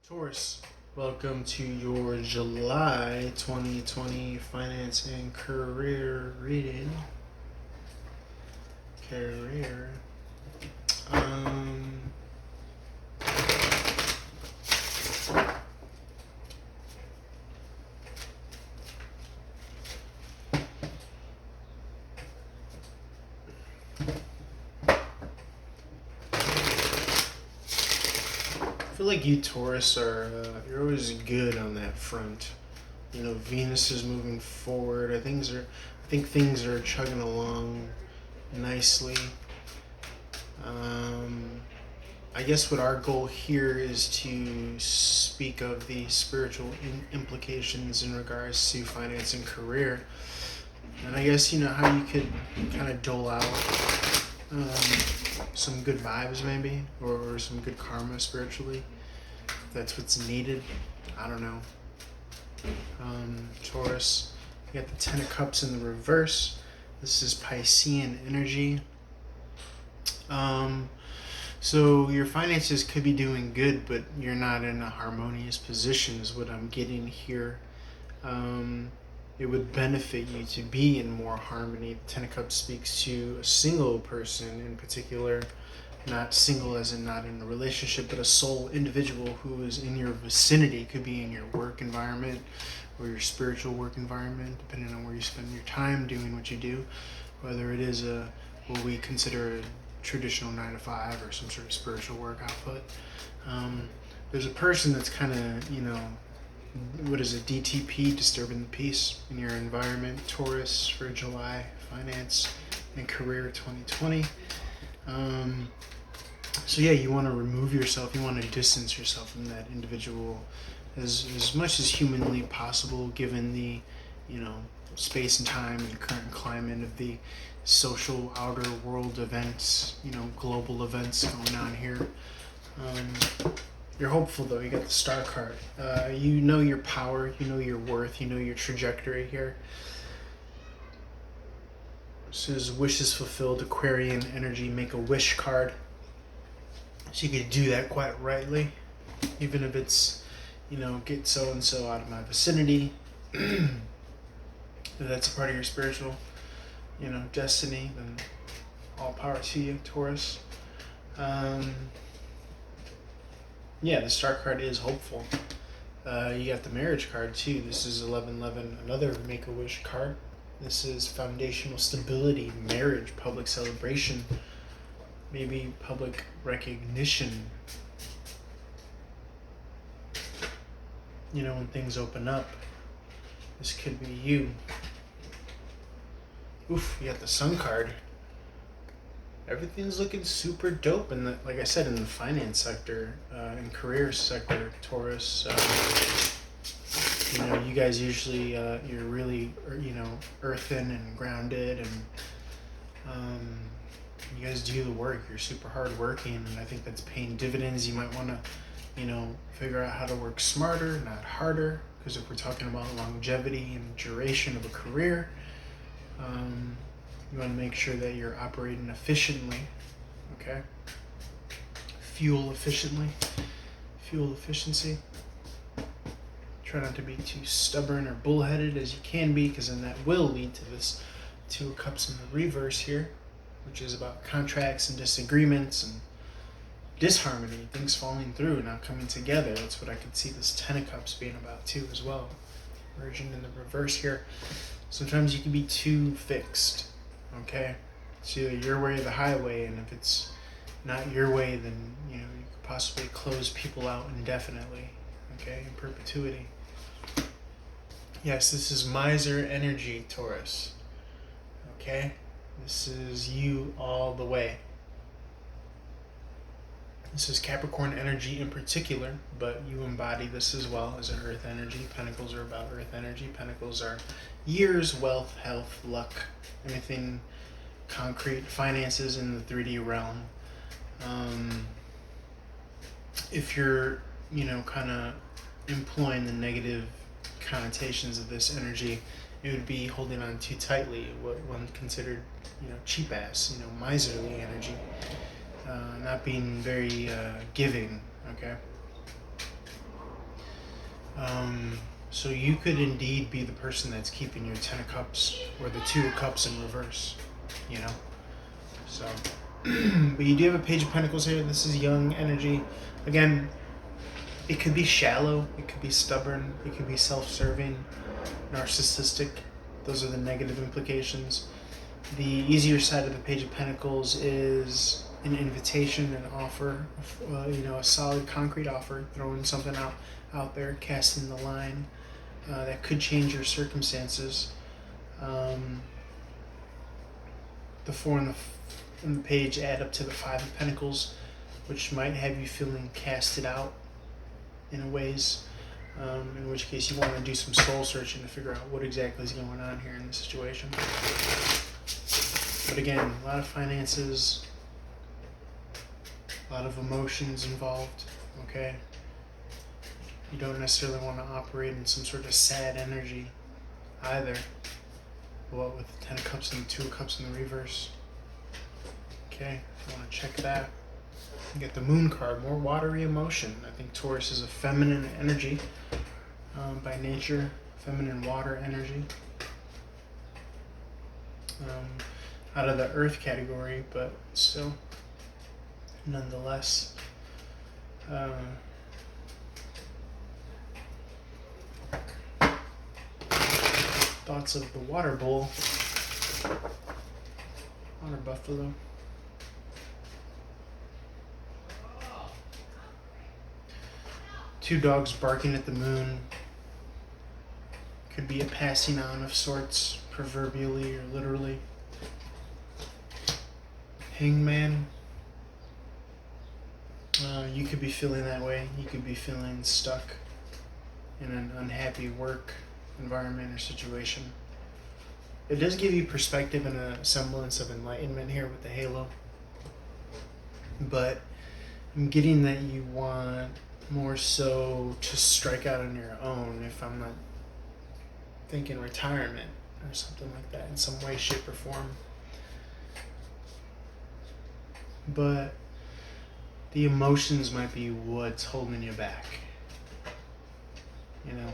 Taurus, welcome to your July 2020 finance and career reading. Um, I feel like you Taurus you're always good on that front. You know, Venus is moving forward. I think things are chugging along nicely. I guess what our goal here is to speak of the spiritual implications in regards to finance and career. And I guess, how you could kind of dole out um, some good vibes, maybe, or some good karma spiritually. If that's what's needed. I don't know. Taurus, you got the Ten of Cups in the reverse. This is Piscean energy. So your finances could be doing good, but you're not in a harmonious position is what I'm getting here. It would benefit you to be in more harmony. The Ten of Cups speaks to a single person in particular, not single as in not in a relationship, but a sole individual who is in your vicinity. It could be in your work environment or your spiritual work environment, depending on where you spend your time doing what you do, whether it is what we consider a traditional 9 to 5 or some sort of spiritual work output. There's a person that's kind of, what is it, DTP, disturbing the peace in your environment, Taurus, for July finance and career 2020. So yeah, you want to remove yourself, you want to distance yourself from that individual as much as humanly possible, given the, space and time and current climate of the social outer world events, global events going on here. You're hopeful though, you got the Star card. You know your power, you know your worth, you know your trajectory here. This is wishes fulfilled, Aquarian energy, make a wish card. So you could do that quite rightly, even if it's, get so-and-so out of my vicinity. If that's a part of your spiritual, destiny, then all power to you, Taurus. Yeah, the Star card is hopeful. You got the Marriage card too. This is 1111, another Make-A-Wish card. This is foundational stability, marriage, public celebration, maybe public recognition. When things open up, this could be you. Oof, you got the Sun card. Everything's looking super dope in like I said, in the finance sector, and career sector, Taurus. You guys usually, you're really, earthen and grounded, and you guys do the work. You're super hardworking, and I think that's paying dividends. You might want to, figure out how to work smarter, not harder, because if we're talking about longevity and duration of a career, you want to make sure that you're operating efficiently, okay? Fuel efficiency. Try not to be too stubborn or bullheaded as you can be, because then that will lead to this Two of Cups in the reverse here, which is about contracts and disagreements and disharmony, things falling through, not coming together. That's what I could see this Ten of Cups being about too as well. Merging in the reverse here. Sometimes you can be too fixed, okay? It's either your way or the highway, and if it's not your way, then you could possibly close people out indefinitely, okay, in perpetuity. Yes, this is miser energy, Taurus, okay? This is you all the way. This is Capricorn energy in particular, but you embody this as well as an earth energy. Pentacles are about earth energy. Pentacles are years, wealth, health, luck, anything concrete, finances in the 3D realm. If you're, kind of employing the negative connotations of this energy, it would be holding on too tightly, what one considered, cheap ass, miserly energy. Not being very giving, okay? So you could indeed be the person that's keeping your Ten of Cups or the Two of Cups in reverse, you know? So, but you do have a Page of Pentacles here. This is young energy. Again, it could be shallow, it could be stubborn, it could be self-serving, narcissistic. Those are the negative implications. The easier side of the Page of Pentacles is an invitation, an offer, a solid concrete offer, throwing something out there, casting the line that could change your circumstances. The Four and the Page add up to the Five of Pentacles, which might have you feeling casted out in ways, in which case you want to do some soul searching to figure out what exactly is going on here in the situation. But again, a lot of finances, a lot of emotions involved, okay? You don't necessarily want to operate in some sort of sad energy either. What with the Ten of Cups and the Two of Cups in the reverse. Okay, I want to check that. You get the Moon card, more watery emotion. I think Taurus is a feminine energy by nature, feminine water energy. Out of the Earth category, but still, nonetheless. Thoughts of the water bull, water buffalo. Two dogs barking at the moon. Could be a passing on of sorts, proverbially or literally. Hangman. You could be feeling that way. You could be feeling stuck in an unhappy work environment or situation. It does give you perspective and a semblance of enlightenment here with the halo. But I'm getting that you want more so to strike out on your own, if I'm not thinking retirement or something like that in some way, shape, or form. But the emotions might be what's holding you back. You know?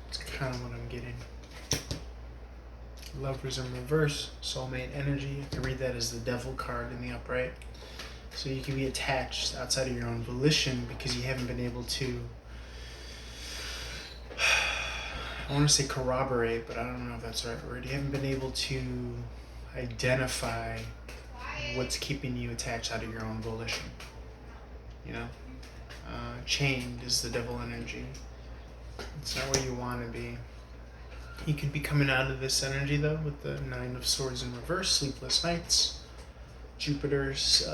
It's kind of what I'm getting. Lovers in reverse, soulmate energy. You can read that as the Devil card in the upright. So you can be attached outside of your own volition because you haven't been able to, I want to say corroborate, but I don't know if that's the right word. You haven't been able to identify what's keeping you attached out of your own volition. You know? Chained is the Devil energy. It's not where you want to be. You could be coming out of this energy, though, with the Nine of Swords in reverse, sleepless nights, Jupiter's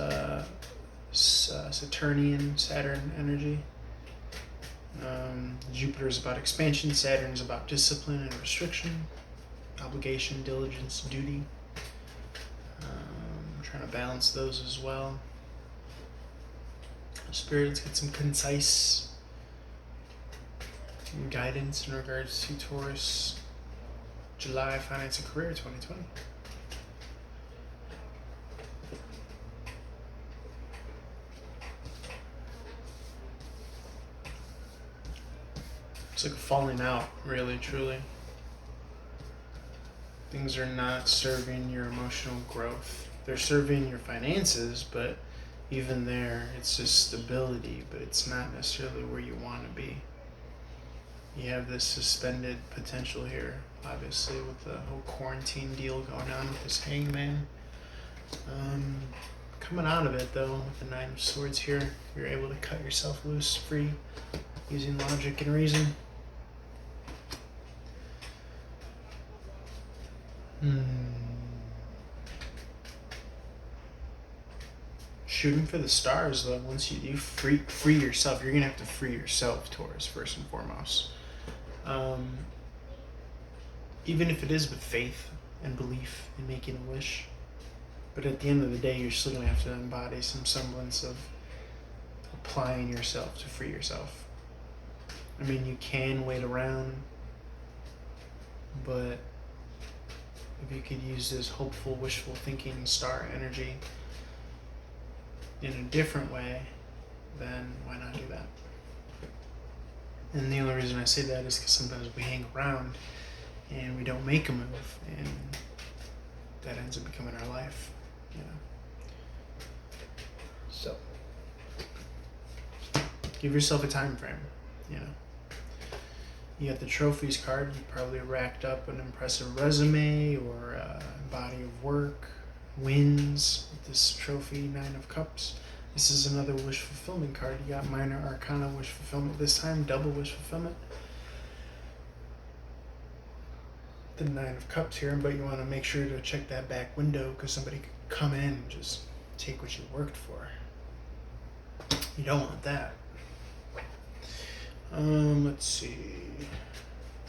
Saturnian, Saturn energy. Jupiter is about expansion, Saturn is about discipline and restriction, obligation, diligence, duty. I'm trying to balance those as well. Spirit, let's get some concise guidance in regards to Taurus, July, finance and career 2020. It's like a falling out, really, truly. Things are not serving your emotional growth. They're serving your finances, but even there, it's just stability, but it's not necessarily where you want to be. You have this suspended potential here, obviously, with the whole quarantine deal going on with this Hangman. Coming out of it, though, with the Nine of Swords here, you're able to cut yourself loose, free, using logic and reason. Shooting for the stars, though. Once you free yourself, you're gonna have to free yourself, Taurus, first and foremost. Even if it is with faith and belief in making a wish, but at the end of the day, you're still gonna have to embody some semblance of applying yourself to free yourself. I mean, you can wait around, but if you could use this hopeful, wishful thinking star energy in a different way, then why not do that? And the only reason I say that is because sometimes we hang around and we don't make a move, and that ends up becoming our life, you know. So give yourself a time frame, you know. You got the trophies card. You probably racked up an impressive resume or body of work, wins with this trophy, 9 of Cups. This is another wish fulfillment card. You got minor arcana wish fulfillment this time, double wish fulfillment. The 9 of Cups here, but you want to make sure to check that back window because somebody could come in and just take what you worked for. You don't want that. Let's see.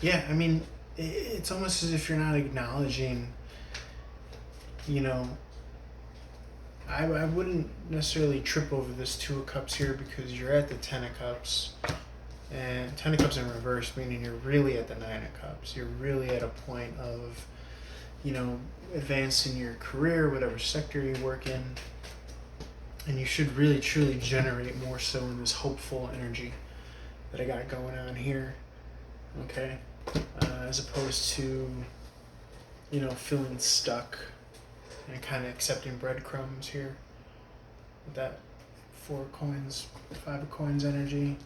Yeah, I mean, it's almost as if you're not acknowledging, you know, I wouldn't necessarily trip over this 2 of Cups here because you're at the 10 of Cups. And 10 of Cups in reverse, meaning you're really at the 9 of Cups. You're really at a point of, you know, advancing your career, whatever sector you work in. And you should really, truly generate more so in this hopeful energy that I got going on here. Okay? As opposed to, you know, feeling stuck and kind of accepting breadcrumbs here with that 4 of Coins, 5 of Coins energy.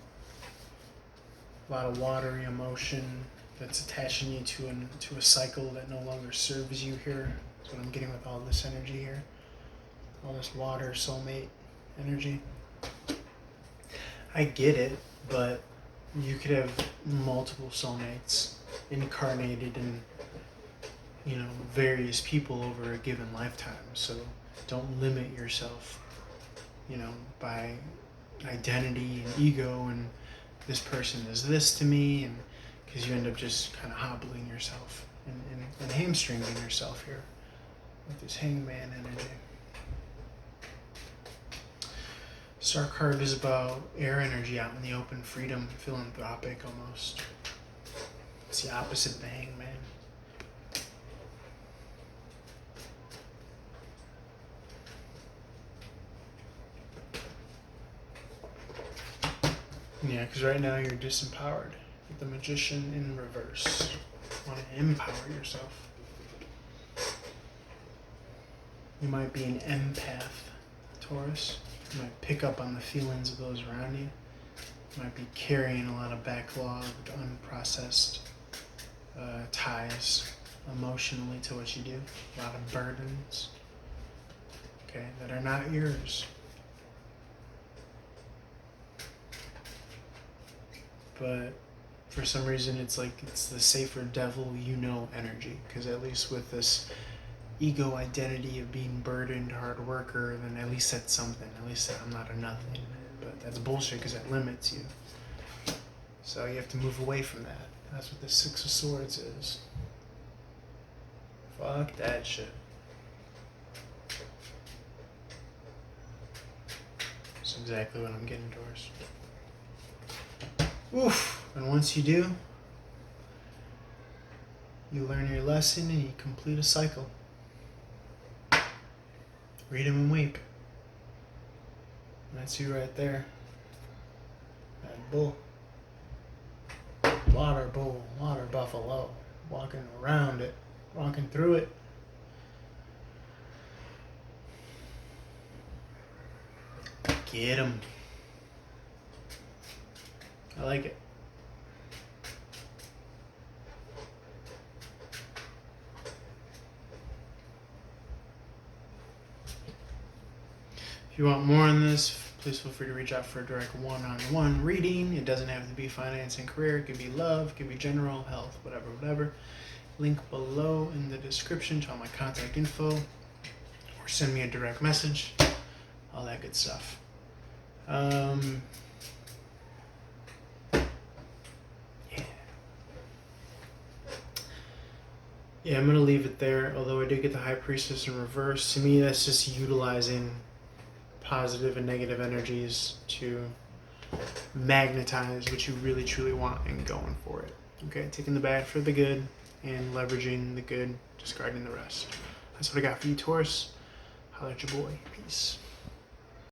A lot of watery emotion that's attaching you to a cycle that no longer serves you here. That's what I'm getting with all this energy here. All this water soulmate energy. I get it, but you could have multiple soulmates incarnated in, you know, various people over a given lifetime. So don't limit yourself, you know, by identity and ego and this person is this to me, and because you end up just kind of hobbling yourself and hamstringing yourself here with this Hangman energy. Star card is about air energy out in the open, freedom, philanthropic almost. It's the opposite of the Hangman. Yeah, because right now you're disempowered with the Magician in reverse. You want to empower yourself. You might be an empath, Taurus. You might pick up on the feelings of those around you. You might be carrying a lot of backlogged, unprocessed ties emotionally to what you do. A lot of burdens, okay, that are not yours. But for some reason it's like it's the safer devil you know energy, because at least with this ego identity of being burdened hard worker, then at least that's something. At least I'm not a nothing. But that's bullshit because that limits you. So you have to move away from that. That's what the 6 of Swords is. Fuck that shit. That's exactly what I'm getting towards. Oof. And once you do, you learn your lesson and you complete a cycle. Read 'em and weep. That's you right there. That bull. Water bull, water buffalo. Walking around it, walking through it. Get 'em. I like it. If you want more on this, please feel free to reach out for a direct one-on-one reading. It doesn't have to be finance and career. It could be love, it could be general health, whatever. Link below in the description to all my contact info, or send me a direct message, all that good stuff. Yeah, I'm going to leave it there, although I did get the High Priestess in reverse. To me, that's just utilizing positive and negative energies to magnetize what you really truly want and going for it. Okay, taking the bad for the good and leveraging the good, discarding the rest. That's what I got for you, Taurus. Holla at your boy. Peace.